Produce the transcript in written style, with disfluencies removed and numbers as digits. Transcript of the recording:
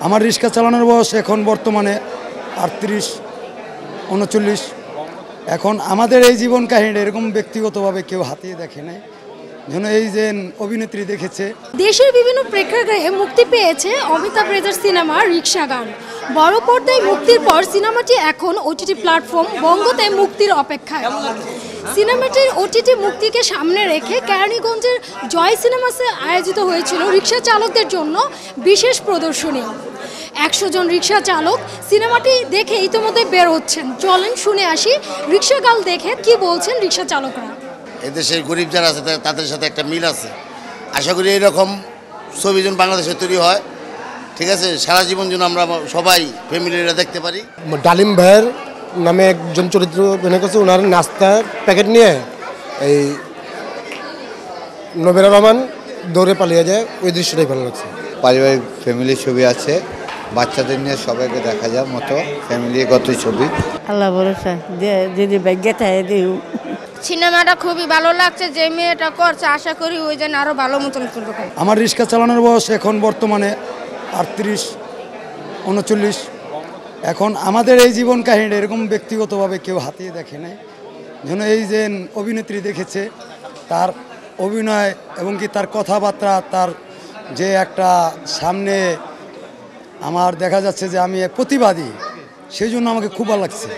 আমার রিক্সা চালানোর বয়স এখন বর্তমানে 38 39। এখন আমাদের এই জীবন কাহিনীটা এরকম ব্যক্তিগতভাবে কেউ হাতিয়ে দেখে নাই, যেন এই যে অভিনেত্রী দেখেছে। দেশের বিভিন্ন প্রেক্ষাগৃহে মুক্তি পেয়েছে অমিতাভ রেজার সিনেমা রিক্সা গান। বড় পর্দায় মুক্তির পর সিনেমাটি এখন ওটিটি প্ল্যাটফর্ম বঙ্গতে মুক্তির অপেক্ষায়। সিনেমাটির ওটিটি মুক্তিকে সামনে রেখে কেরানীগঞ্জের জয় সিনেমাসে আয়োজিত হয়েছিল রিক্সা চালকদের জন্য বিশেষ প্রদর্শনী। 100 জন রিক্সা চালক সিনেমাটি দেখে ইতিমধ্যে বের হচ্ছেন। চলেন শুনে আসি রিক্সা গান দেখে কি বলছেন রিক্সা চালকরা। এদেশের গরিব যারা আছে তাদের সাথে একটা মিল আছে। আশা করি এইরকম ছবি যেন বাংলাদেশে তৈরি হয়, ঠিক আছে, সারা জীবন যেন আমরা সবাই ফ্যামিলিরা দেখতে পারি। ডালিম ভাইয়ের নামে একজন চরিত্র অভিনয় করছে, ওনার নাস্তার প্যাকেট নিয়ে এই নবীরা রহমান দৌড়ে পালিয়ে যায়, ওই দৃশ্যটাই ভালো লাগছে। পারিবারিক ফ্যামিলির ছবি আছে, বাচ্চাদের নিয়ে সবাইকে দেখা যাওয়ার মতো ফ্যামিলিগত ছবি। আল্লাহ ভরসা যদি ভাগ্যে থাকে দিও। সিনেমাটা খুবই ভালো লাগছে, যে মেয়েটা করছে আশা করি ওই যেন আরো ভালো মতন করবে। আমার রিক্সা চালানোর বয়স এখন বর্তমানে 38 39। এখন আমাদের এই জীবন কাহিনীটা এরকম ব্যক্তিগতভাবে কেউ হাতিয়ে দেখে নাই, যেন এই যে অভিনেত্রী দেখেছে, তার অভিনয় এবং কি তার কথাবার্তা, তার যে একটা সামনে আমার দেখা যাচ্ছে যে আমি প্রতিবাদী, সেই জন্য আমাকে খুব ভালো লাগছে।